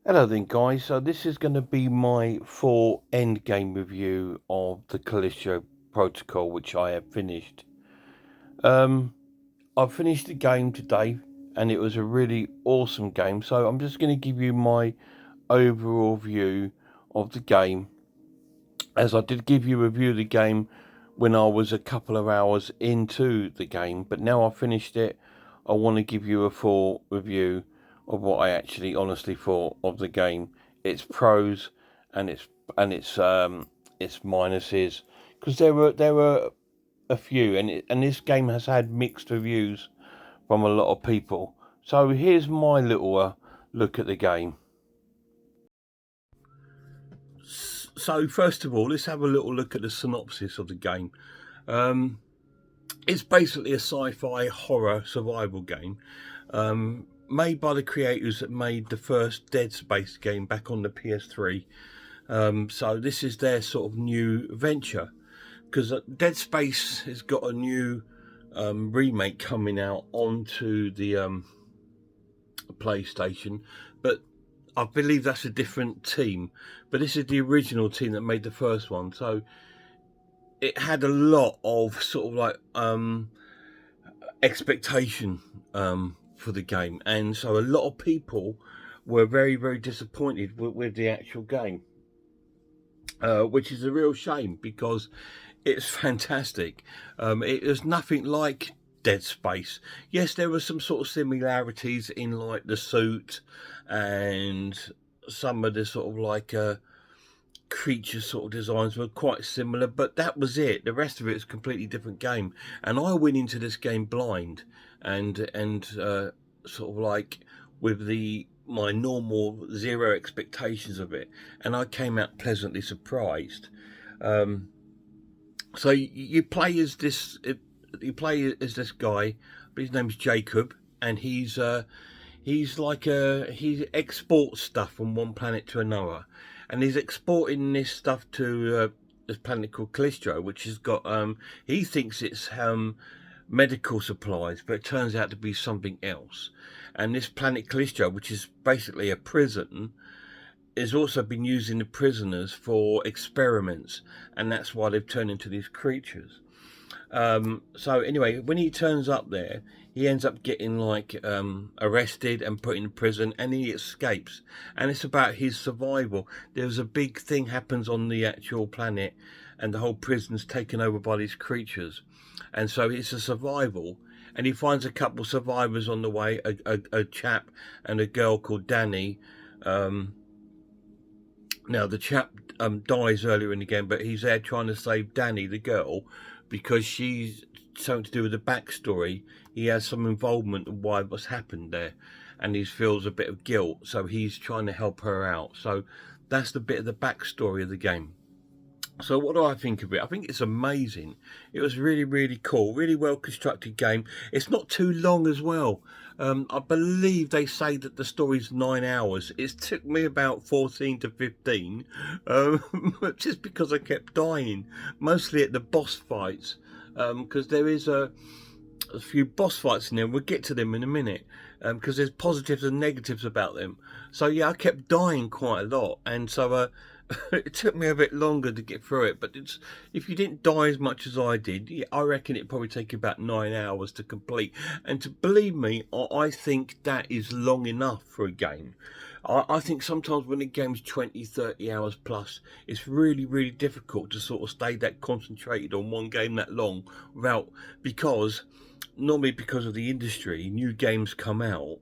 Hello then guys, so this is going to be my full end game review of the Callisto protocol, which I have finished. Um, I finished the game today and it was a really awesome game, so I'm just going to give you my overall view of the game, as I did give you a review of the game when I was a couple of hours into the game, but now I've finished it, I want to give you a full review of what I actually honestly thought of the game, its pros and its minuses, because there were a few, and this game has had mixed reviews from a lot of people. So here's my little look at the game. So first of all, let's have a little look at the synopsis of the game. Um, it's basically a sci-fi horror survival game, made by the creators that made the first Dead Space game back on the PS3. So this is their sort of new venture, because Dead Space has got a new remake coming out onto the PlayStation, but I believe that's a different team. But this is the original team that made the first one, so it had a lot of sort of like expectation for the game, and so a lot of people were very, very disappointed with the actual game, which is a real shame because it's fantastic. It is nothing like Dead Space. Yes, there were some sort of similarities in like the suit and some of the sort of like creature sort of designs were quite similar, but that was it. The rest of it is a completely different game, and I went into this game blind and sort of like with my normal zero expectations of it, and I came out pleasantly surprised. So you play as this guy, but his name's Jacob, and he exports stuff from one planet to another, and he's exporting this stuff to this planet called Callisto, which has got he thinks it's medical supplies, but it turns out to be something else. And this planet Callisto, which is basically a prison, has also been using the prisoners for experiments, and that's why they've turned into these creatures. So anyway, when he turns up there, he ends up getting like arrested and put in prison, and he escapes. And it's about his survival. There's a big thing happens on the actual planet, and the whole prison's taken over by these creatures, and so it's a survival. And he finds a couple of survivors on the way, a chap and a girl called Danny. Now the chap dies earlier in the game, but he's there trying to save Danny, the girl, because she's something to do with the backstory. He has some involvement in what's happened there, and he feels a bit of guilt, so he's trying to help her out. So that's the bit of the backstory of the game. So what do I think of it? I think it's amazing. It was really, really cool, really well constructed game. It's not too long as well. I believe they say that the story's 9 hours. It took me about 14 to 15, just because I kept dying, mostly at the boss fights, because there is a few boss fights in there. We'll get to them in a minute, because there's positives and negatives about them. So yeah, I kept dying quite a lot, and so it took me a bit longer to get through it. But if you didn't die as much as I did, yeah, I reckon it'd probably take about 9 hours to complete. And to believe me, I think that is long enough for a game. I think sometimes when a game's 20, 30 hours plus, it's really, really difficult to sort of stay that concentrated on one game that long because normally because of the industry, new games come out,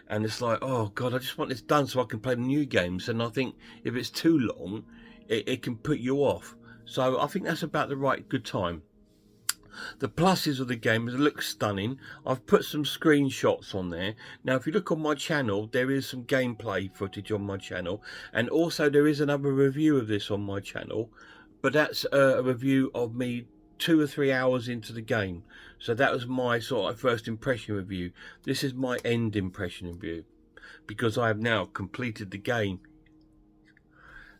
and it's like, oh god, I just want this done so I can play the new games. And I think if it's too long, it can put you off. So I think that's about the right good time. The pluses of the game is it looks stunning. I've put some screenshots on there. Now if you look on my channel, there is some gameplay footage on my channel, and also there is another review of this on my channel, but that's a review of me 2 or 3 hours into the game. So that was my sort of first impression review. This is my end impression review, because I have now completed the game.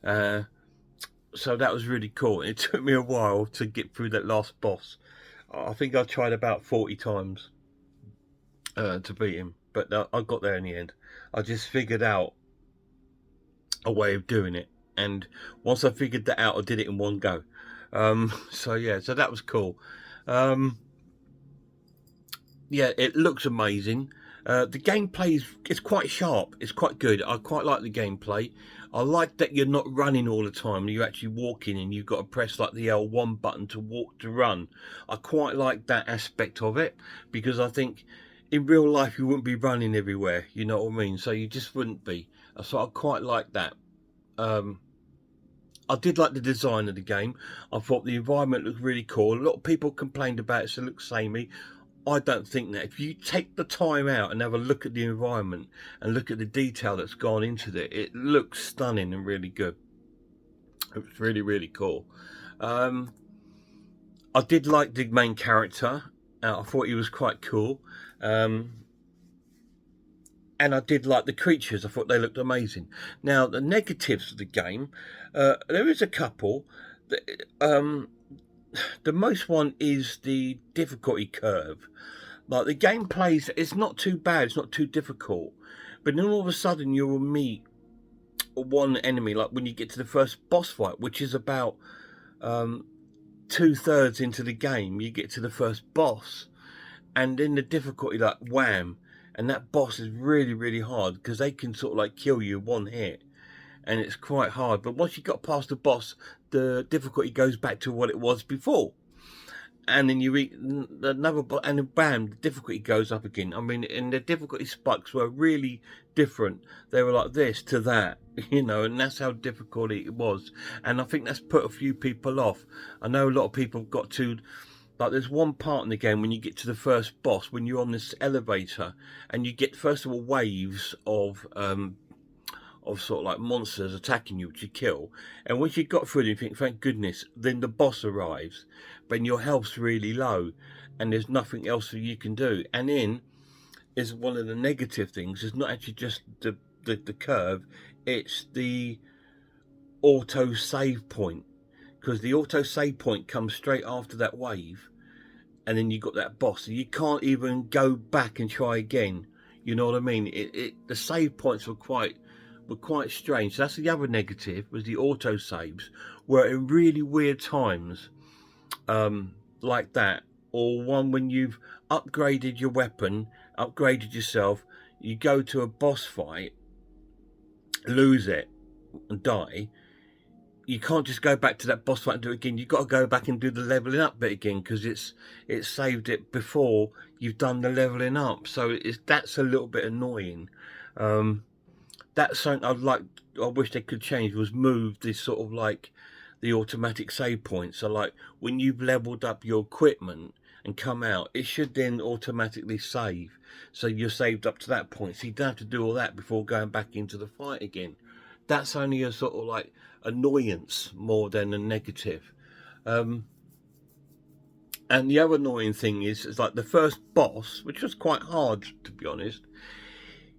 So that was really cool. It took me a while to get through that last boss. I think I tried about 40 times to beat him, but I got there in the end. I just figured out a way of doing it. And once I figured that out, I did it in one go. So yeah, so that was cool. Yeah, it looks amazing. The gameplay is quite sharp. It's quite good. I quite like the gameplay. I like that you're not running all the time. You're actually walking, and you've got to press like the L1 button to walk to run. I quite like that aspect of it, because I think in real life you wouldn't be running everywhere. You know what I mean? So you just wouldn't be. So I quite like that. I did like the design of the game. I thought the environment looked really cool. A lot of people complained about it, so it looks samey. I don't think that. If you take the time out and have a look at the environment and look at the detail that's gone into it, it looks stunning and really good. It's really, really cool. I did like the main character. I thought he was quite cool. And I did like the creatures. I thought they looked amazing. Now, the negatives of the game, there is a couple. The most one is the difficulty curve. Like, the gameplay, it's not too bad, it's not too difficult, but then all of a sudden you will meet one enemy, like when you get to the first boss fight, which is about 2/3 into the game. You get to the first boss, and then the difficulty, like, wham, and that boss is really, really hard, because they can sort of like kill you one hit, and it's quite hard. But once you got past the boss, the difficulty goes back to what it was before, and then you eat another, and then bam, the difficulty goes up again. I mean, and the difficulty spikes were really different. They were like this to that, you know, and that's how difficult it was. And I think that's put a few people off. I know a lot of people have got to, like, there's one part in the game when you get to the first boss, when you're on this elevator, and you get, first of all, waves of sort of like monsters attacking you, which you kill. And once you got through them, you think, thank goodness, then the boss arrives. But your health's really low, and there's nothing else that you can do. And then is one of the negative things. It's not actually just the curve, it's the auto save point. Because the auto save point comes straight after that wave, and then you got that boss. So you can't even go back and try again. You know what I mean? The save points were quite strange. So that's the other negative, was the auto saves, where in really weird times, like that, or one when you've upgraded your weapon, upgraded yourself, you go to a boss fight, lose it, and die. You can't just go back to that boss fight and do it again. You've got to go back and do the leveling up bit again, because it's saved it before you've done the leveling up. So that's a little bit annoying. That's something I wish they could change, was move this sort of like the automatic save point. So like when you've leveled up your equipment and come out, it should then automatically save. So you're saved up to that point. So you don't have to do all that before going back into the fight again. That's only a sort of like annoyance more than a negative. And the other annoying thing is like the first boss, which was quite hard, to be honest,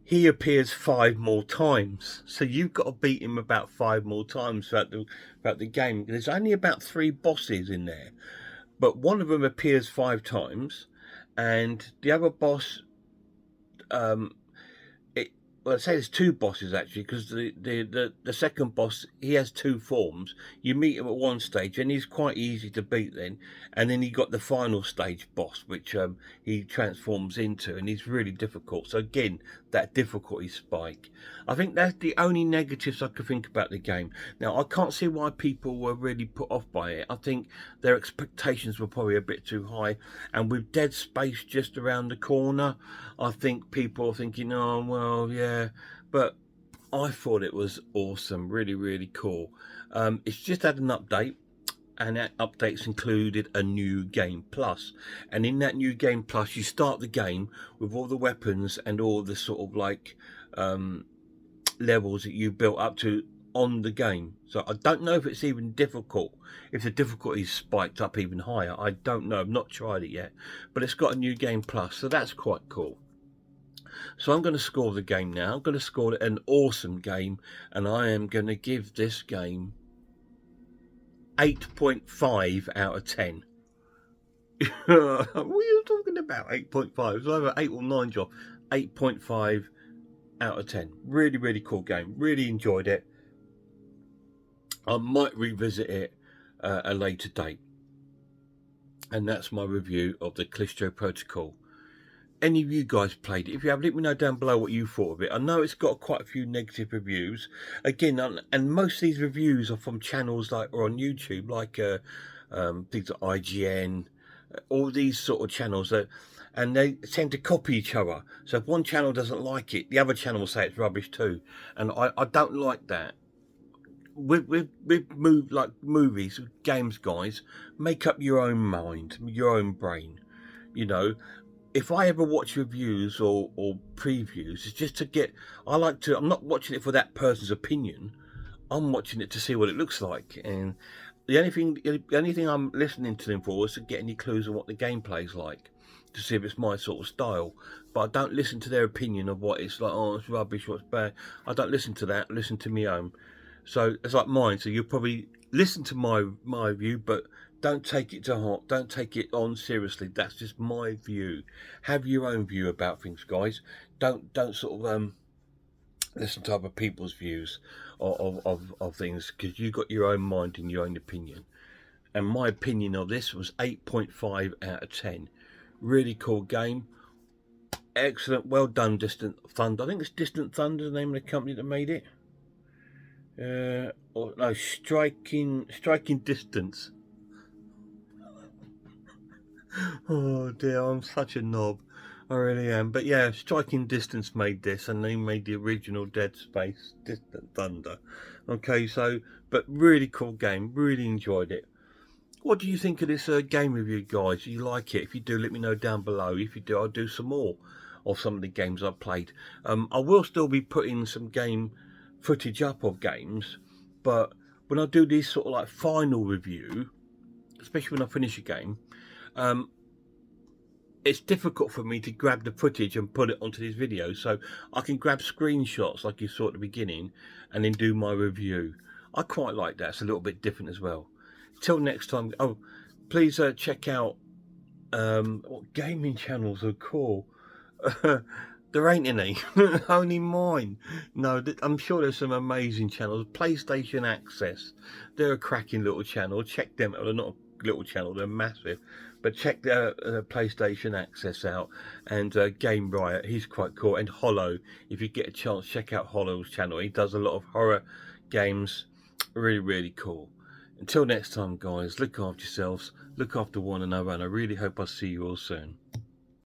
he appears 5 more times, so you've got to beat him about 5 more times throughout the game. There's only about 3 bosses in there, but one of them appears 5 times, and the other boss, well, I'd say there's 2 bosses actually, because the second boss, he has 2 forms. You meet him at one stage, and he's quite easy to beat then, and then you got the final stage boss, which he transforms into, and he's really difficult. So again, that difficulty spike. I think that's the only negatives I could think about the game. Now, I can't see why people were really put off by it. I think their expectations were probably a bit too high, and with Dead Space just around the corner, I think people are thinking, oh well, yeah, but I thought it was awesome, really, really cool. It's just had an update, and that update's included a new game plus, and in that new game plus, you start the game with all the weapons and all the sort of like levels that you built up to on the game. So I don't know if it's even difficult, if the difficulty's spiked up even higher. I don't know, I've not tried it yet, but it's got a new game plus, so that's quite cool. So I'm going to score the game now. I'm going to score it an awesome game, and I am going to give this game 8.5 out of 10. What are you talking about? 8.5. It's either 8 or 9 job. 8.5 out of 10. Really, really cool game. Really enjoyed it. I might revisit it at a later date. And that's my review of the Callisto Protocol. Any of you guys played it? If you have, let me know down below what you thought of it. I know it's got quite a few negative reviews. Again, and most of these reviews are from channels like, or on YouTube, like things like IGN, all these sort of channels that, and they tend to copy each other. So if one channel doesn't like it, the other channel will say it's rubbish too. And I don't like that. With like movies, games, guys, make up your own mind, your own brain. You know, if I ever watch reviews or previews, it's just to get. I'm not watching it for that person's opinion. I'm watching it to see what it looks like, and the only thing I'm listening to them for is to get any clues on what the gameplay's like, to see if it's my sort of style. But I don't listen to their opinion of what it's like. Oh, it's rubbish. What's bad? I don't listen to that. I listen to my own. So it's like mine. So you'll probably listen to my view, but don't take it to heart. Don't take it on seriously. That's just my view. Have your own view about things, guys. Don't sort of listen to other people's views of things, because you got your own mind and your own opinion. And my opinion of this was 8.5 out of 10. Really cool game. Excellent. Well done, Distant Thunder. I think it's Distant Thunder, the name of the company that made it. Or no, striking distance. Oh dear, I'm such a knob. I really am. But yeah, Striking Distance made this, and they made the original Dead Space Distant Thunder. Okay, so, but really cool game. Really enjoyed it. What do you think of this game review, guys? Do you like it? If you do, let me know down below. If you do, I'll do some more of some of the games I've played. I will still be putting some game footage up of games, but when I do this sort of like final review, especially when I finish a game, it's difficult for me to grab the footage and put it onto these videos. So I can grab screenshots like you saw at the beginning and then do my review. I quite like that. It's a little bit different as well. Till next time. Oh, please check out what gaming channels are cool. There ain't any, only mine. No, I'm sure there's some amazing channels. PlayStation Access, they're a cracking little channel. Check them out. They're not a little channel, they're massive. But check their PlayStation Access out. And Game Riot, he's quite cool. And Hollow, if you get a chance, check out Hollow's channel. He does a lot of horror games. Really, really cool. Until next time, guys, look after yourselves, look after one another, and I really hope I see you all soon.